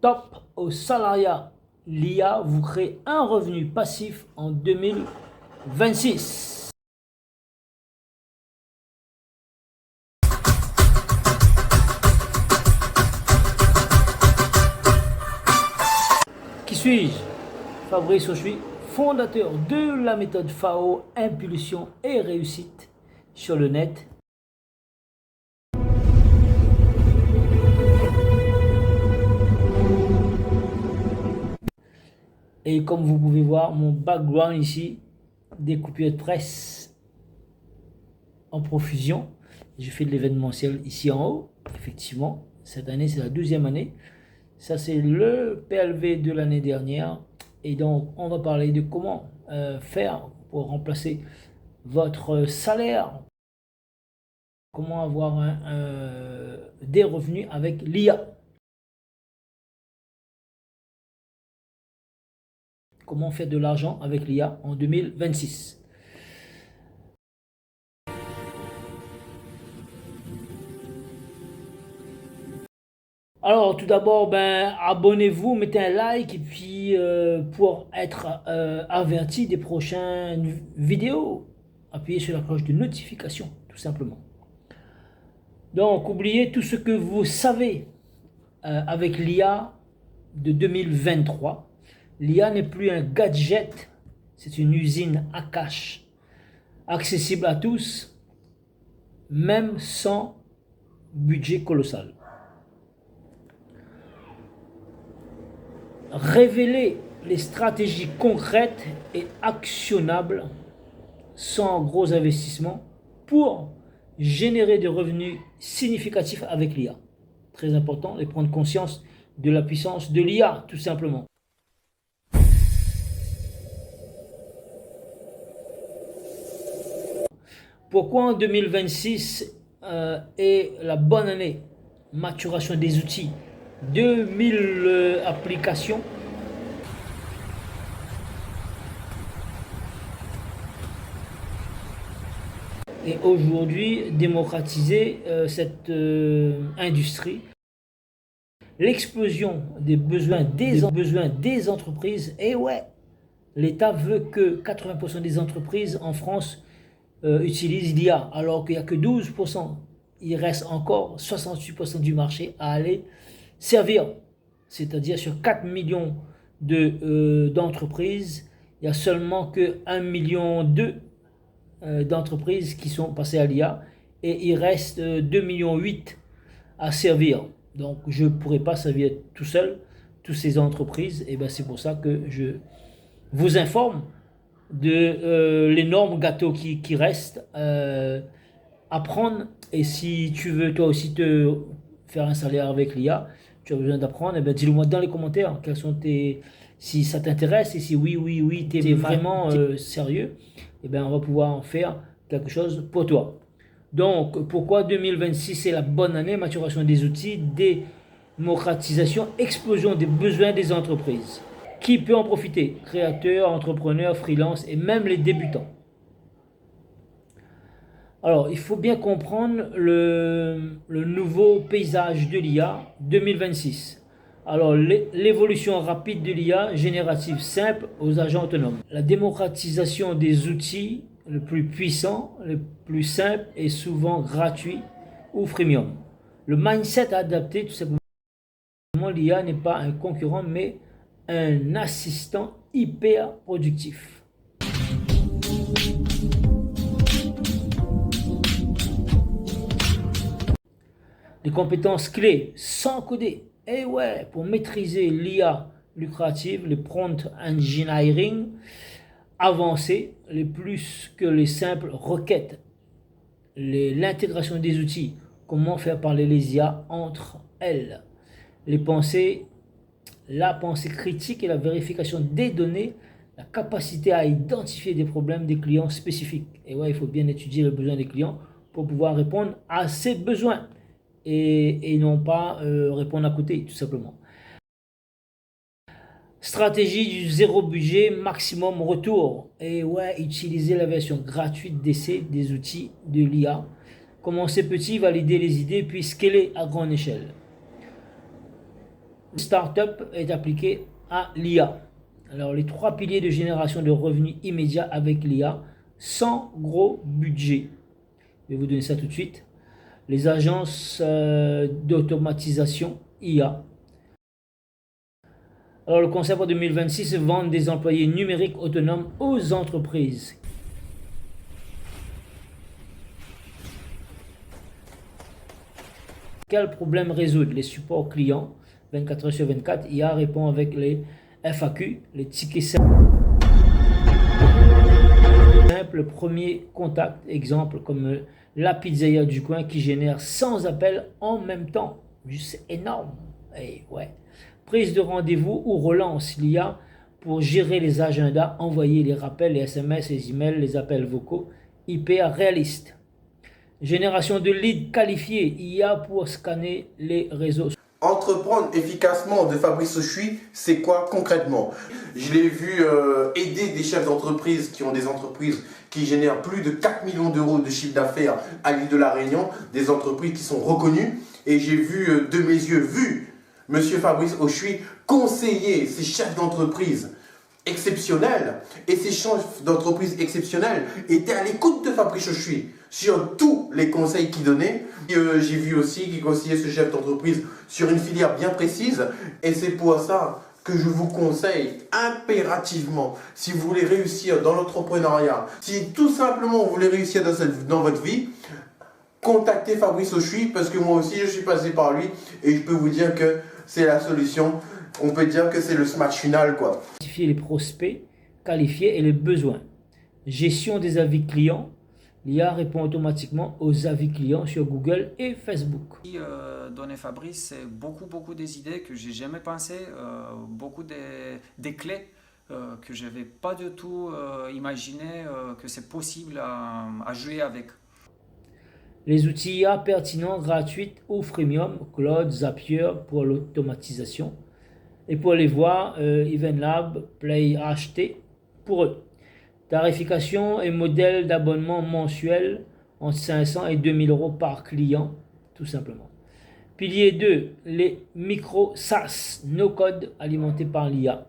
Top au salariat. L'IA vous crée un revenu passif en 2026. Qui suis-je? Fabrice Auchuy, fondateur de la méthode FAO, impulsion et réussite sur le net. Et comme vous pouvez voir, mon background ici, des coupures de presse en profusion. Je fais de l'événementiel ici en haut. Effectivement, cette année, c'est la 12e année. Ça, c'est le PLV de l'année dernière. Et donc, on va parler de comment faire pour remplacer votre salaire. Comment avoir des revenus avec l'IA. Comment faire de l'argent avec l'IA en 2026. Alors, tout d'abord, abonnez-vous, mettez un like et puis pour être averti des prochaines vidéos, appuyez sur la cloche de notification, tout simplement. Donc, oubliez tout ce que vous savez avec l'IA de 2023. L'IA n'est plus un gadget, c'est une usine à cash, accessible à tous, même sans budget colossal. Révéler les stratégies concrètes et actionnables sans gros investissements pour générer des revenus significatifs avec l'IA. Très important de prendre conscience de la puissance de l'IA, tout simplement. Pourquoi en 2026 est la bonne année? Maturation des outils, 2000 applications. Et aujourd'hui, démocratiser cette industrie. L'explosion des besoins des entreprises. Et ouais, l'État veut que 80% des entreprises en France utilisent l'IA, alors qu'il n'y a que 12%. Il reste encore 68% du marché à aller servir. C'est-à-dire sur 4 millions d'entreprises, il n'y a seulement que 1,2 million d'entreprises qui sont passées à l'IA et il reste 2,8 millions à servir. Donc je ne pourrais pas servir tout seul toutes ces entreprises, et c'est pour ça que je vous informe de l'énorme gâteau qui reste à prendre. Et si tu veux toi aussi te faire un salaire avec l'IA, tu as besoin d'apprendre, dis-le moi dans les commentaires quels sont si ça t'intéresse, et si oui, tu es vraiment sérieux, on va pouvoir en faire quelque chose pour toi. Donc, pourquoi 2026 est la bonne année? Maturation des outils, démocratisation, explosion des besoins des entreprises. Qui peut en profiter? Créateurs, entrepreneurs, freelance et même les débutants. Alors, il faut bien comprendre le nouveau paysage de l'IA 2026. Alors, l'évolution rapide de l'IA générative simple aux agents autonomes. La démocratisation des outils le plus puissant, le plus simple et souvent gratuit ou freemium. Le mindset adapté, tout simplement, l'IA n'est pas un concurrent, mais un assistant hyper productif. Les compétences clés sans coder. Et ouais, pour maîtriser l'IA lucrative, le prompt engineering avancé, les plus que les simples requêtes, l'intégration des outils, comment faire parler les IA entre elles, la pensée critique et la vérification des données, la capacité à identifier des problèmes des clients spécifiques. Et ouais, il faut bien étudier le besoin des clients pour pouvoir répondre à ces besoins et non pas répondre à côté, tout simplement. Stratégie du zéro budget, maximum retour. Et ouais, utiliser la version gratuite d'essai des outils de l'IA. Commencer petit, valider les idées, puis scaler à grande échelle. Startup est appliqué à l'IA. Alors, les 3 piliers de génération de revenus immédiats avec l'IA, sans gros budget. Je vais vous donner ça tout de suite. Les agences d'automatisation IA. Alors, le concept en 2026, vendre des employés numériques autonomes aux entreprises. Quel problème résoudre? Les supports clients, 24 heures sur 24. IA répond avec les FAQ, les tickets simples. Premier contact, exemple comme la pizzeria du coin qui génère 100 appels en même temps. C'est énorme. Et ouais. Prise de rendez-vous ou relance l'IA pour gérer les agendas, envoyer les rappels, les SMS, les emails, les appels vocaux hyper réalistes. Génération de leads qualifiés, IA pour scanner les réseaux. Entreprendre efficacement de Fabrice Auchuy, c'est quoi concrètement? Je l'ai vu aider des chefs d'entreprise qui ont des entreprises qui génèrent plus de 4 millions d'euros de chiffre d'affaires à l'île de la Réunion, des entreprises qui sont reconnues. Et j'ai vu de mes yeux, Monsieur Fabrice Auchuy conseiller ces chefs d'entreprise exceptionnels. Et ces chefs d'entreprise exceptionnels étaient à l'écoute de Fabrice Auchuy sur tous les conseils qu'il donnait. J'ai vu aussi qu'il conseillait ce chef d'entreprise sur une filière bien précise. Et c'est pour ça que je vous conseille impérativement, si vous voulez réussir dans l'entrepreneuriat, si tout simplement vous voulez réussir dans votre vie, contactez Fabrice Auchuy, parce que moi aussi je suis passé par lui et je peux vous dire que c'est la solution. On peut dire que c'est le smash final, quoi. Identifier les prospects qualifiés et les besoins. Gestion des avis clients. L'IA répond automatiquement aux avis clients sur Google et Facebook. Donner Fabrice, c'est beaucoup des idées que j'ai jamais pensé, beaucoup des clés que je n'avais pas du tout imaginé que c'est possible à jouer avec. Les outils IA pertinents, gratuits ou freemium, Claude, Zapier pour l'automatisation. Et pour les voir, EventLab, PlayHT pour eux. Tarification et modèle d'abonnement mensuel entre 500 et 2000 euros par client, tout simplement. Pilier 2, les micro SaaS, no code alimentés par l'IA.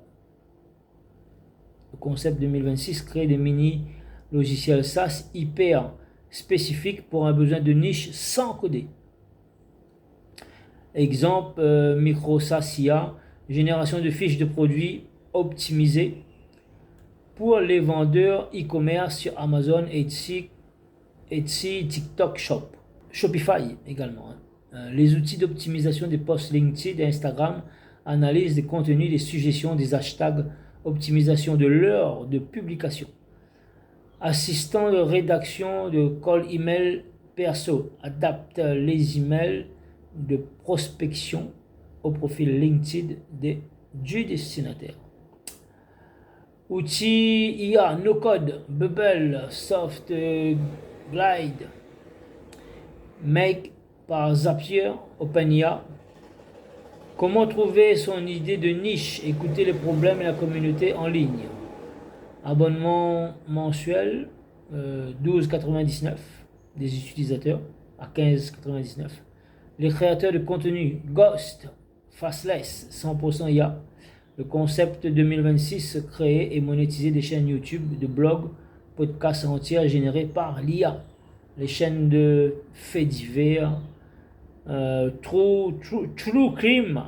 Le concept 2026, créer des mini logiciels SaaS hyper spécifiques pour un besoin de niche sans coder. Exemple, micro SaaS IA, génération de fiches de produits optimisées pour les vendeurs e-commerce sur Amazon, Etsy, TikTok Shop, Shopify également. Les outils d'optimisation des posts LinkedIn et Instagram, analyse des contenus, des suggestions, des hashtags, optimisation de l'heure de publication. Assistant de rédaction de call email perso, adapte les emails de prospection au profil LinkedIn du destinataire. Outils IA, no code, Bubble, Soft Glide, Make par Zapier, OpenIA. Comment trouver son idée de niche, écouter les problèmes et la communauté en ligne. Abonnement mensuel, 12,99 des utilisateurs à 15,99. Les créateurs de contenu, Ghost, Faceless, 100% IA. Le concept 2026, créer et monétiser des chaînes YouTube, de blogs, podcasts entiers générés par l'IA. Les chaînes de faits divers, True Crime,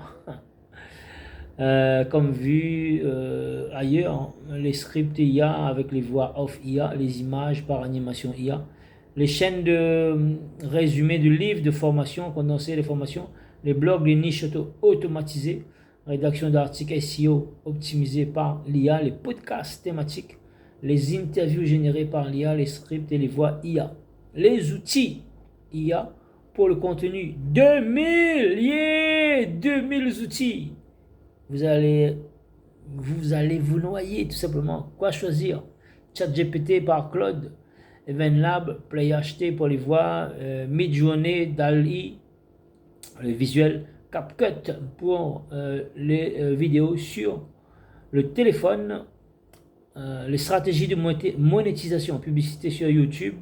comme vu ailleurs, les scripts IA avec les voix off IA, les images par animation IA, les chaînes de résumé de livres de formation, condenser les formations, les blogs, les niches automatisées, rédaction d'articles SEO optimisés par l'IA, les podcasts thématiques, les interviews générées par l'IA, les scripts et les voix IA. Les outils IA pour le contenu, 2000 outils. Vous allez vous noyer tout simplement. Quoi choisir? ChatGPT par Claude, EventLab, PlayHT pour les voix, Midjourney, DALL-E, les visuels, CapCut pour les vidéos sur le téléphone, les stratégies de monétisation, publicité sur YouTube,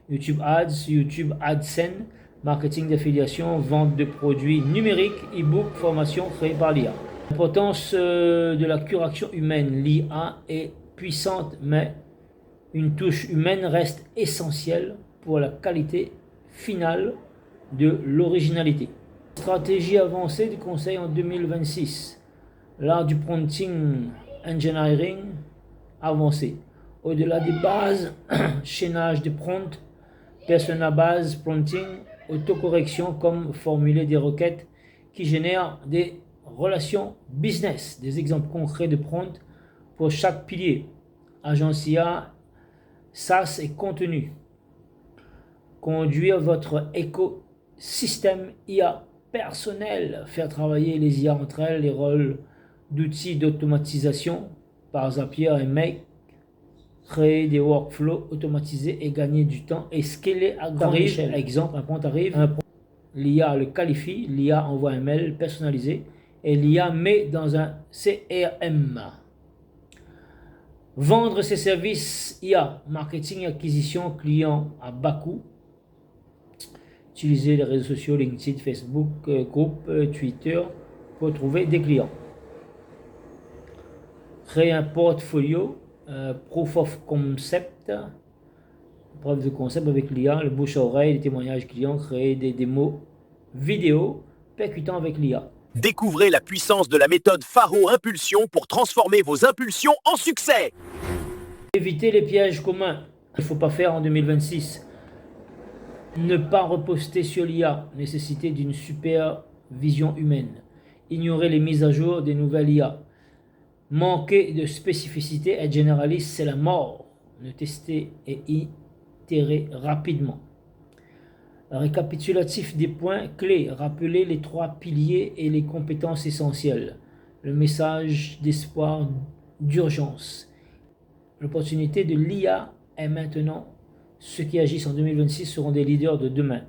YouTube Ads, YouTube AdSense, marketing d'affiliation, vente de produits numériques, e-book, formation créée par l'IA. L'importance de la curation humaine. L'IA est puissante, mais une touche humaine reste essentielle pour la qualité finale de l'originalité. Stratégie avancée du conseil en 2026. L'art du prompting engineering avancé. Au-delà des bases, chaînage de prompt, persona base, prompting, autocorrection comme formuler des requêtes qui génèrent des relations business. Des exemples concrets de prompt pour chaque pilier. Agence IA, SaaS et contenu. Conduire votre écosystème IA personnel. Faire travailler les IA entre elles, les rôles d'outils d'automatisation par Zapier et Make. Créer des workflows automatisés et gagner du temps et scaler à grande échelle. Exemple, un prompt arrive, l'IA le qualifie, l'IA envoie un mail personnalisé et l'IA met dans un CRM. Vendre ses services IA, marketing, acquisition, client à bas coût. Utiliser les réseaux sociaux, LinkedIn, Facebook, groupe, Twitter pour trouver des clients. Créer un portfolio, proof of concept, preuve de concept avec l'IA, le bouche à oreille, les témoignages clients, créer des démos vidéo percutant avec l'IA. Découvrez la puissance de la méthode Faro Impulsion pour transformer vos impulsions en succès. Éviter les pièges communs. Il ne faut pas faire en 2026. Ne pas reposter sur l'IA. Nécessité d'une supervision humaine. Ignorer les mises à jour des nouvelles IA. Manquer de spécificité, être généraliste, c'est la mort. Ne tester et itérer rapidement. Récapitulatif des points clés. Rappeler les 3 piliers et les compétences essentielles. Le message d'espoir d'urgence. L'opportunité de l'IA est maintenant. Ceux qui agissent en 2026 seront des leaders de demain.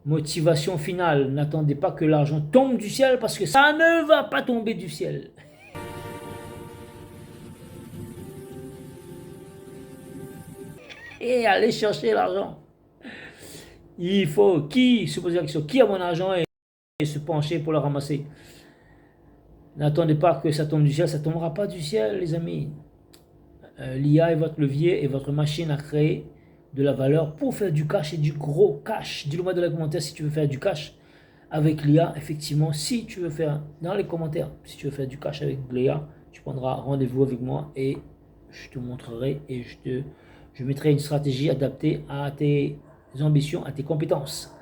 Motivation finale. N'attendez pas que l'argent tombe du ciel parce que ça ne va pas tomber du ciel. Et allez chercher l'argent. Il faut se poser la question, qui a mon argent et se pencher pour le ramasser. N'attendez pas que ça tombe du ciel, ça ne tombera pas du ciel les amis. L'IA est votre levier et votre machine à créer de la valeur pour faire du cash et du gros cash. Dis-le moi dans les commentaires si tu veux faire du cash avec l'IA. Effectivement, si tu veux faire, dans les commentaires, si tu veux faire du cash avec l'IA, tu prendras rendez-vous avec moi et je te montrerai et je mettrai une stratégie adaptée à tes ambitions, à tes compétences.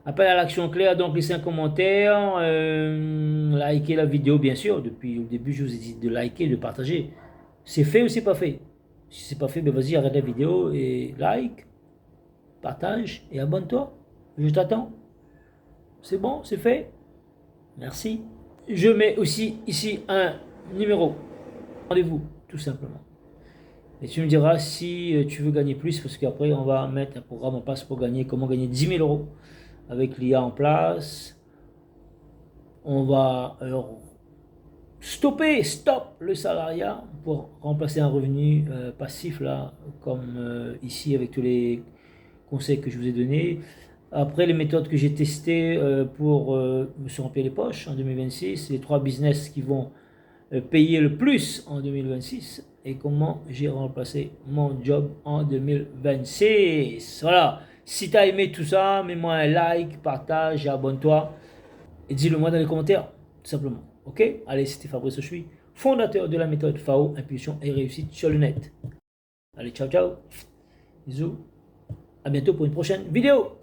Appel à l'action claire, donc laissez un commentaire, likez la vidéo bien sûr. Depuis le début, je vous ai dit de liker, de partager. C'est fait ou c'est pas fait? Si c'est pas fait, ben vas-y, arrête la vidéo et like, partage et abonne-toi. Je t'attends. C'est bon, c'est fait. Merci. Je mets aussi ici un numéro. Rendez-vous, tout simplement. Et tu me diras si tu veux gagner plus, parce qu'après on va mettre un programme en place pour gagner, comment gagner 10 000 euros avec l'IA en place. On va stop le salariat pour remplacer un revenu passif là, comme ici avec tous les conseils que je vous ai donnés. Après les méthodes que j'ai testées pour me se remplir les poches en 2026, les 3 business qui vont payer le plus en 2026 et comment j'ai remplacé mon job en 2026. Voilà, si tu as aimé tout ça, mets-moi un like, partage, abonne-toi et dis-le moi dans les commentaires, tout simplement. Ok? Allez, c'était Fabrice Ochoui, fondateur de la méthode FAO, Impulsion et Réussite sur le net. Allez, ciao, ciao. Bisous. À bientôt pour une prochaine vidéo.